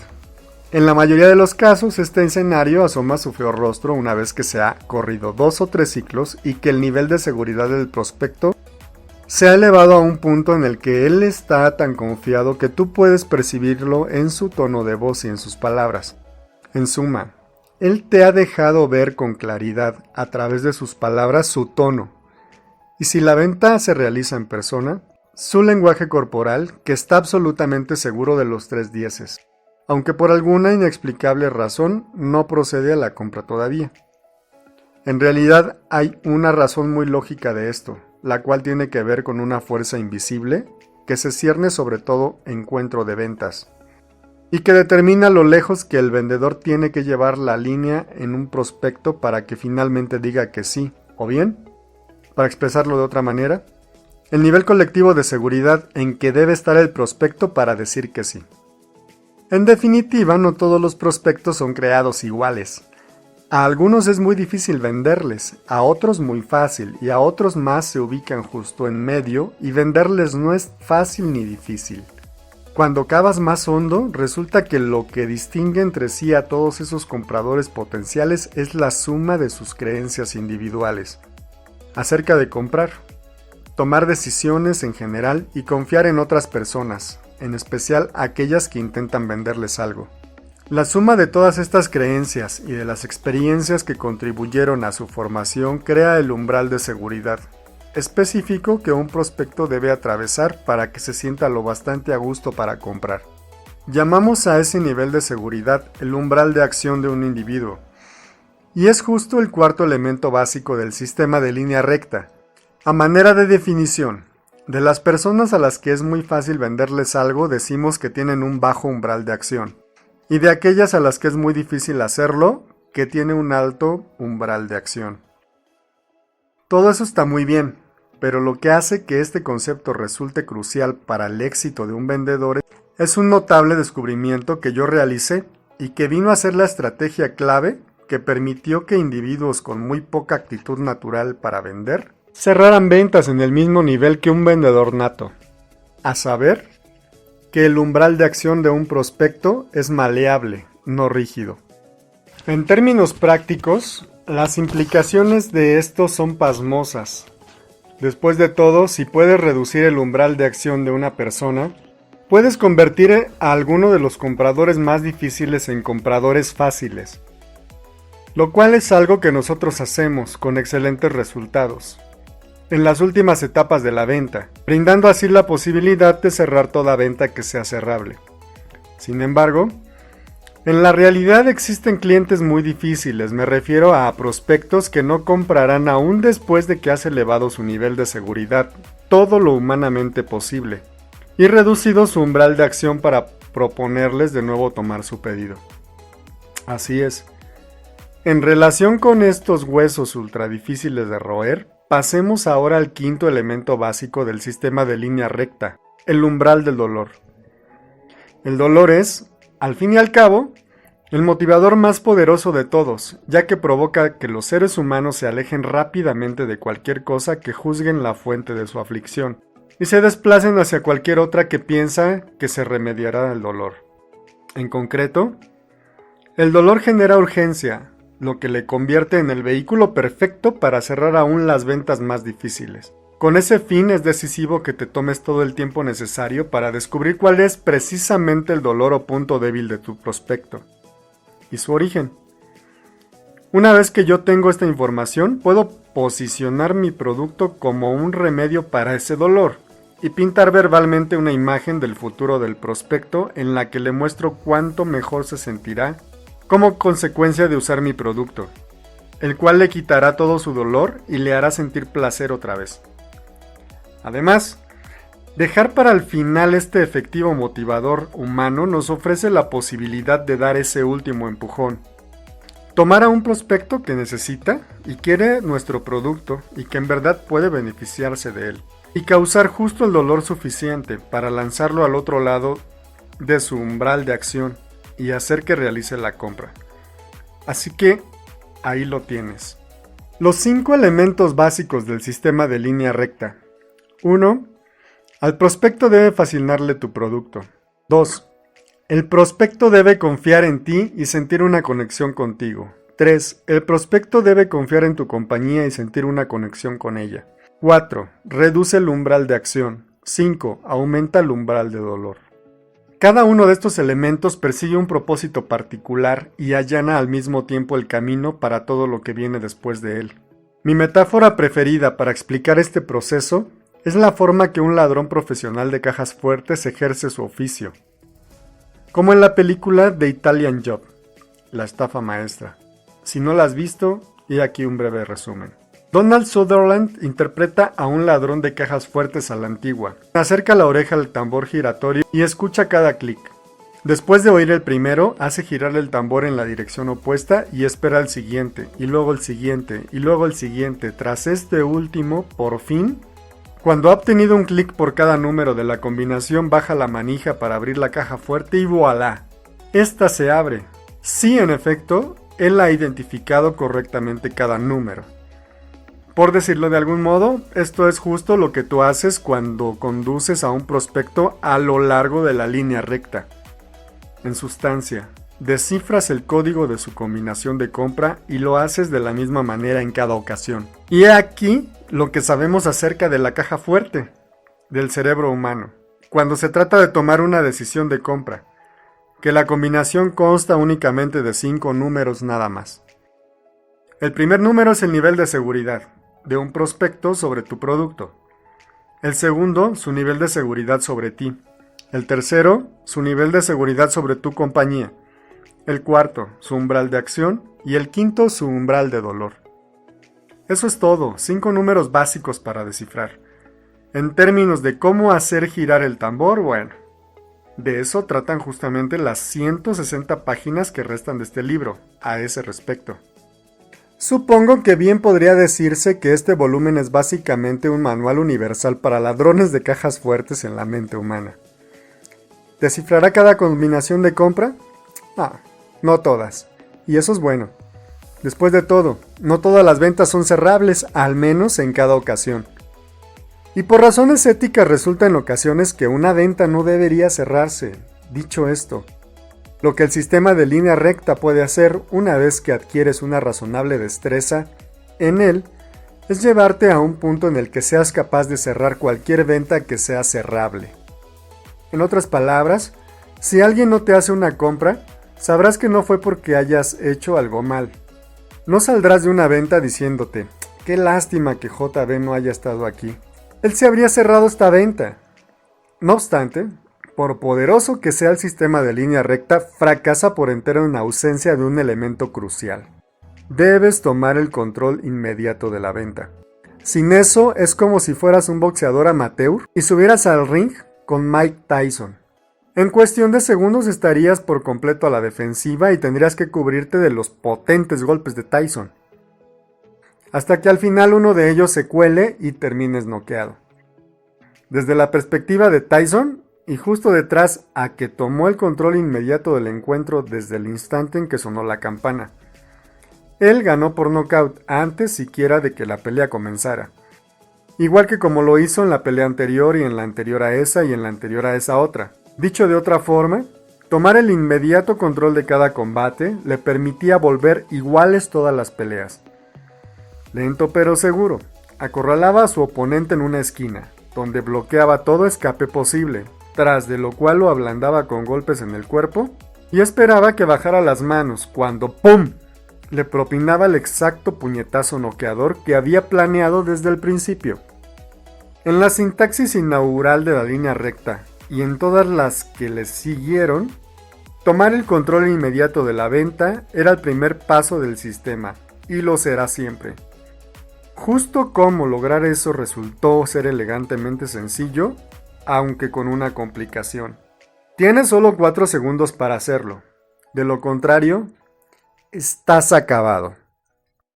En la mayoría de los casos, este escenario asoma su feo rostro una vez que se ha corrido 2 o 3 ciclos y que el nivel de seguridad del prospecto se ha elevado a un punto en el que él está tan confiado que tú puedes percibirlo en su tono de voz y en sus palabras. En suma, él te ha dejado ver con claridad a través de sus palabras su tono, y si la venta se realiza en persona, su lenguaje corporal, que está absolutamente seguro de los 3 dieces. Aunque por alguna inexplicable razón no procede a la compra todavía. En realidad hay una razón muy lógica de esto, la cual tiene que ver con una fuerza invisible que se cierne sobre todo encuentro de ventas, y que determina lo lejos que el vendedor tiene que llevar la línea en un prospecto para que finalmente diga que sí, o bien, para expresarlo de otra manera, el nivel colectivo de seguridad en que debe estar el prospecto para decir que sí. En definitiva, no todos los prospectos son creados iguales. A algunos es muy difícil venderles, a otros muy fácil y a otros más se ubican justo en medio y venderles no es fácil ni difícil. Cuando cavas más hondo, resulta que lo que distingue entre sí a todos esos compradores potenciales es la suma de sus creencias individuales acerca de comprar, tomar decisiones en general y confiar en otras personas, en especial aquellas que intentan venderles algo. La suma de todas estas creencias y de las experiencias que contribuyeron a su formación crea el umbral de seguridad específico que un prospecto debe atravesar para que se sienta lo bastante a gusto para comprar. Llamamos a ese nivel de seguridad el umbral de acción de un individuo, y es justo el cuarto elemento básico del sistema de línea recta. A manera de definición, de las personas a las que es muy fácil venderles algo decimos que tienen un bajo umbral de acción, y de aquellas a las que es muy difícil hacerlo, que tiene un alto umbral de acción. Todo eso está muy bien, pero lo que hace que este concepto resulte crucial para el éxito de un vendedor es un notable descubrimiento que yo realicé y que vino a ser la estrategia clave que permitió que individuos con muy poca actitud natural para vender cerraran ventas en el mismo nivel que un vendedor nato, a saber, que el umbral de acción de un prospecto es maleable, no rígido. En términos prácticos, las implicaciones de esto son pasmosas. Después de todo, si puedes reducir el umbral de acción de una persona, puedes convertir a alguno de los compradores más difíciles en compradores fáciles, lo cual es algo que nosotros hacemos con excelentes resultados en las últimas etapas de la venta, brindando así la posibilidad de cerrar toda venta que sea cerrable. Sin embargo, en la realidad existen clientes muy difíciles, me refiero a prospectos que no comprarán aún después de que has elevado su nivel de seguridad, todo lo humanamente posible, y reducido su umbral de acción para proponerles de nuevo tomar su pedido. Así es. En relación con estos huesos ultra difíciles de roer, pasemos ahora al quinto elemento básico del sistema de línea recta, el umbral del dolor. El dolor es, al fin y al cabo, el motivador más poderoso de todos, ya que provoca que los seres humanos se alejen rápidamente de cualquier cosa que juzguen la fuente de su aflicción, y se desplacen hacia cualquier otra que piensa que se remediará el dolor. En concreto, el dolor genera urgencia, lo que le convierte en el vehículo perfecto para cerrar aún las ventas más difíciles. Con ese fin es decisivo que te tomes todo el tiempo necesario para descubrir cuál es precisamente el dolor o punto débil de tu prospecto y su origen. Una vez que yo tengo esta información, puedo posicionar mi producto como un remedio para ese dolor y pintar verbalmente una imagen del futuro del prospecto en la que le muestro cuánto mejor se sentirá como consecuencia de usar mi producto, el cual le quitará todo su dolor y le hará sentir placer otra vez. Además, dejar para el final este efectivo motivador humano nos ofrece la posibilidad de dar ese último empujón. Tomar a un prospecto que necesita y quiere nuestro producto y que en verdad puede beneficiarse de él, y causar justo el dolor suficiente para lanzarlo al otro lado de su umbral de acción y hacer que realice la compra. Así que, ahí lo tienes. Los 5 elementos básicos del sistema de línea recta. 1. Al prospecto debe fascinarle tu producto. 2. El prospecto debe confiar en ti y sentir una conexión contigo. 3. El prospecto debe confiar en tu compañía y sentir una conexión con ella. 4. Reduce el umbral de acción. 5. Aumenta el umbral de dolor. Cada uno de estos elementos persigue un propósito particular y allana al mismo tiempo el camino para todo lo que viene después de él. Mi metáfora preferida para explicar este proceso es la forma que un ladrón profesional de cajas fuertes ejerce su oficio. Como en la película The Italian Job, la estafa maestra. Si no la has visto, y aquí un breve resumen. Donald Sutherland interpreta a un ladrón de cajas fuertes a la antigua. Acerca la oreja al tambor giratorio y escucha cada clic. Después de oír el primero, hace girar el tambor en la dirección opuesta y espera el siguiente, y luego el siguiente, y luego el siguiente. Tras este último, por fin, Cuando ha obtenido un clic por cada número de la combinación, baja la manija para abrir la caja fuerte y ¡voilá! Esta se abre. Sí, en efecto, él ha identificado correctamente cada número. Por decirlo de algún modo, esto es justo lo que tú haces cuando conduces a un prospecto a lo largo de la línea recta. En sustancia, descifras el código de su combinación de compra y lo haces de la misma manera en cada ocasión. Y he aquí lo que sabemos acerca de la caja fuerte del cerebro humano, cuando se trata de tomar una decisión de compra, que la combinación consta únicamente de 5 números nada más. El primer número es el nivel de seguridad de un prospecto sobre tu producto. El segundo, su nivel de seguridad sobre ti. El tercero, su nivel de seguridad sobre tu compañía. El cuarto, su umbral de acción. Y el quinto, su umbral de dolor. Eso es todo, 5 números básicos para descifrar. En términos de cómo hacer girar el tambor, bueno, de eso tratan justamente las 160 páginas que restan de este libro, a ese respecto. Supongo que bien podría decirse que este volumen es básicamente un manual universal para ladrones de cajas fuertes en la mente humana. ¿Descifrará cada combinación de compra? No todas. Y eso es bueno. Después de todo, no todas las ventas son cerrables, al menos en cada ocasión. Y por razones éticas resulta en ocasiones que una venta no debería cerrarse. Dicho esto, lo que el sistema de línea recta puede hacer una vez que adquieres una razonable destreza en él es llevarte a un punto en el que seas capaz de cerrar cualquier venta que sea cerrable. En otras palabras, si alguien no te hace una compra, sabrás que no fue porque hayas hecho algo mal. No saldrás de una venta diciéndote, qué lástima que JB no haya estado aquí. Él se habría cerrado esta venta. No obstante, por poderoso que sea el sistema de línea recta, fracasa por entero en ausencia de un elemento crucial. Debes tomar el control inmediato de la venta. Sin eso, es como si fueras un boxeador amateur y subieras al ring con Mike Tyson. En cuestión de segundos estarías por completo a la defensiva y tendrías que cubrirte de los potentes golpes de Tyson, hasta que al final uno de ellos se cuele y termines noqueado. Desde la perspectiva de Tyson, y justo detrás a que tomó el control inmediato del encuentro desde el instante en que sonó la campana. Él ganó por nocaut antes siquiera de que la pelea comenzara. Igual que como lo hizo en la pelea anterior y en la anterior a esa y en la anterior a esa otra. Dicho de otra forma, tomar el inmediato control de cada combate le permitía volver iguales todas las peleas. Lento pero seguro, acorralaba a su oponente en una esquina, donde bloqueaba todo escape posible, tras de lo cual lo ablandaba con golpes en el cuerpo y esperaba que bajara las manos cuando ¡pum!, le propinaba el exacto puñetazo noqueador que había planeado desde el principio. En la sintaxis inaugural de la línea recta y en todas las que le siguieron, tomar el control inmediato de la venta era el primer paso del sistema y lo será siempre. Justo cómo lograr eso resultó ser elegantemente sencillo, aunque con una complicación. Tienes solo 4 segundos para hacerlo. De lo contrario, estás acabado.